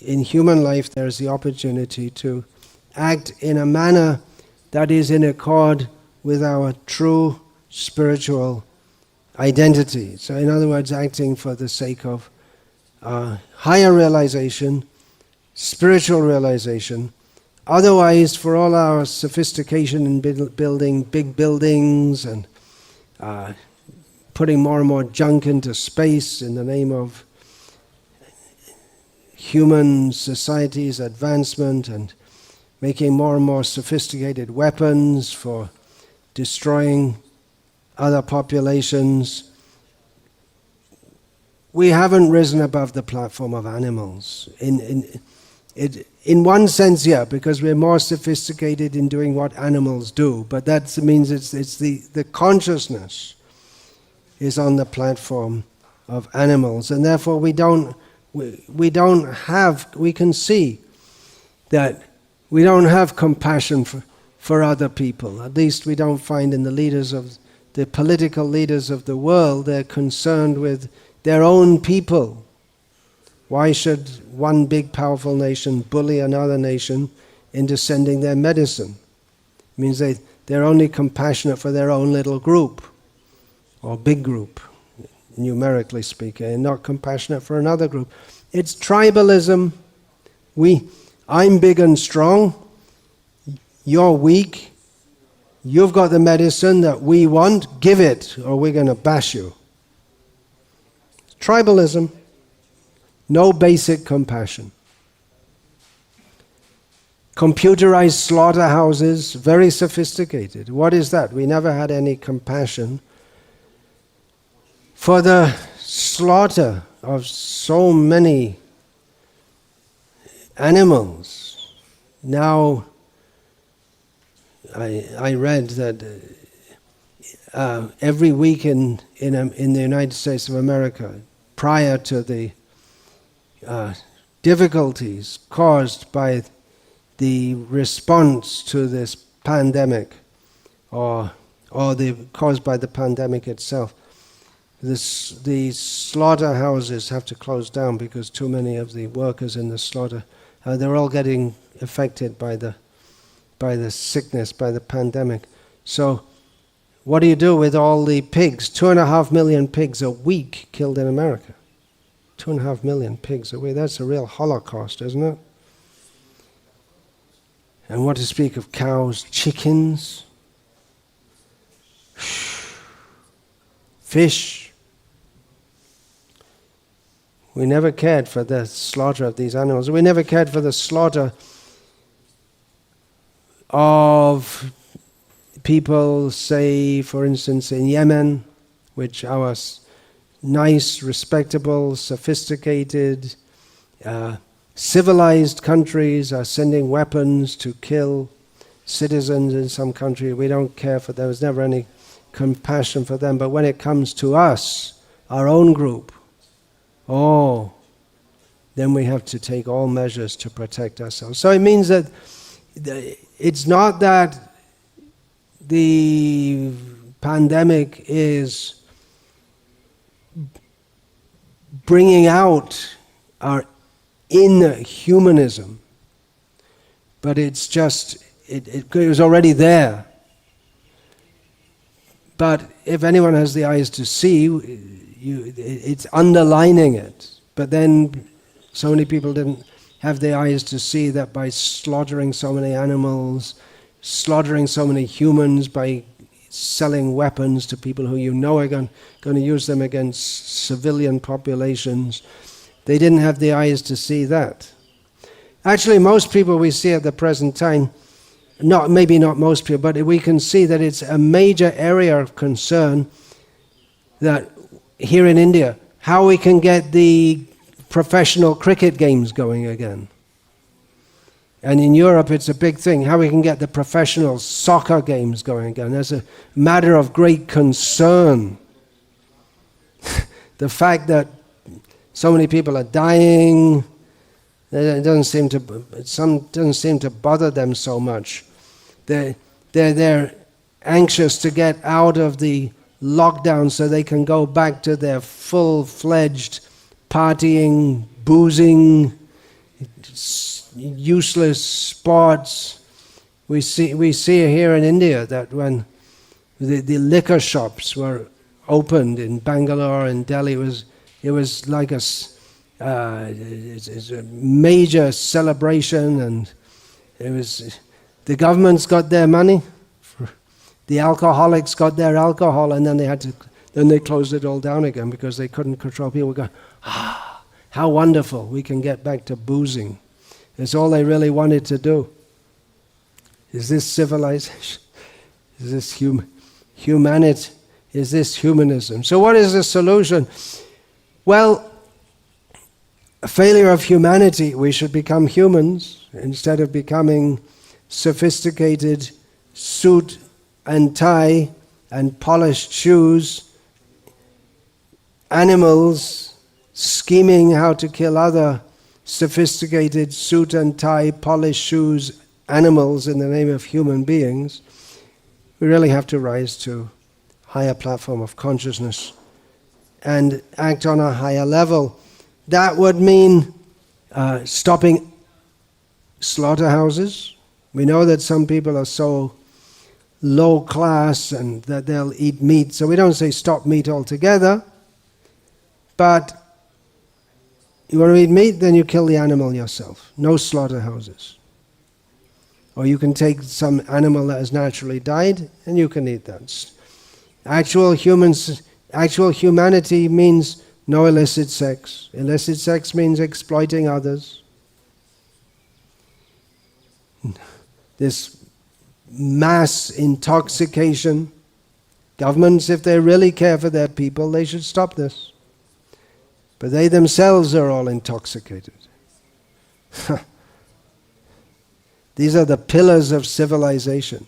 in human life there's the opportunity to act in a manner that is in accord with our true spiritual identity. So in other words, acting for the sake of higher realization, spiritual realization. Otherwise, for all our sophistication in building big buildings and putting more and more junk into space in the name of human society's advancement and making more and more sophisticated weapons for destroying other populations, we haven't risen above the platform of animals. In one sense, yeah, because we're more sophisticated in doing what animals do, but that means it's the consciousness is on the platform of animals, and therefore we can see that we don't have compassion for other people. At least we don't find in the political leaders of the world, they're concerned with their own people. Why should one big powerful nation bully another nation into sending their medicine? It means they're only compassionate for their own little group, or big group, numerically speaking, and not compassionate for another group. It's tribalism. I'm big and strong, you're weak, you've got the medicine that we want, give it, or we're going to bash you. Tribalism. No basic compassion. Computerized slaughterhouses, very sophisticated. What is that? We never had any compassion for the slaughter of so many animals. Now, I read that every week in the United States of America, prior to the difficulties caused by the response to this pandemic, or caused by the pandemic itself, the slaughterhouses have to close down because too many of the workers in the slaughter, they're all getting affected by the sickness, by the pandemic. So what do you do with all the pigs? 2.5 million pigs a week killed in America. 2.5 million pigs a week. That's a real Holocaust, isn't it? And what to speak of cows, chickens, fish. We never cared for the slaughter of these animals. We never cared for the slaughter of people, say, for instance, in Yemen, which our nice, respectable, sophisticated, civilized countries are sending weapons to kill citizens in some country. We don't care for them. There was never any compassion for them. But when it comes to us, our own group, then we have to take all measures to protect ourselves. So it means that it's not that the pandemic is bringing out our inner humanism, but it's just, it was already there. But if anyone has the eyes to see, it's underlining it. But then so many people didn't have the eyes to see that by slaughtering so many animals, slaughtering so many humans, by selling weapons to people who you know are going to use them against civilian populations, they didn't have the eyes to see that. Actually, most people we see at the present time, maybe not most people, but we can see that it's a major area of concern that here in India, how we can get the professional cricket games going again. And in Europe, it's a big thing, how we can get the professional soccer games going again. That's a matter of great concern. The fact that so many people are dying, it doesn't seem to bother them so much. They're anxious to get out of the lockdown so they can go back to their full-fledged partying, boozing, useless sports. We see here in India that when the liquor shops were opened in Bangalore and Delhi, it was like it's a major celebration, and it was the governments got their money, the alcoholics got their alcohol, and then they closed it all down again because they couldn't control. People go, how wonderful, we can get back to boozing. It's all they really wanted to do. Is this civilization? Is this humanity? Is this humanism? So what is the solution? Well, a failure of humanity. We should become humans instead of becoming sophisticated suit and tie and polished shoes, animals scheming how to kill other sophisticated suit and tie, polished shoes, animals in the name of human beings. We really have to rise to a higher platform of consciousness and act on a higher level. That would mean stopping slaughterhouses. We know that some people are so low class and that they'll eat meat, so we don't say stop meat altogether, but you want to eat meat, then you kill the animal yourself. No slaughterhouses. Or you can take some animal that has naturally died and you can eat that. Actual humanity means no illicit sex. Illicit sex means exploiting others. This mass intoxication. Governments, if they really care for their people, they should stop this. But they themselves are all intoxicated. These are the pillars of civilization.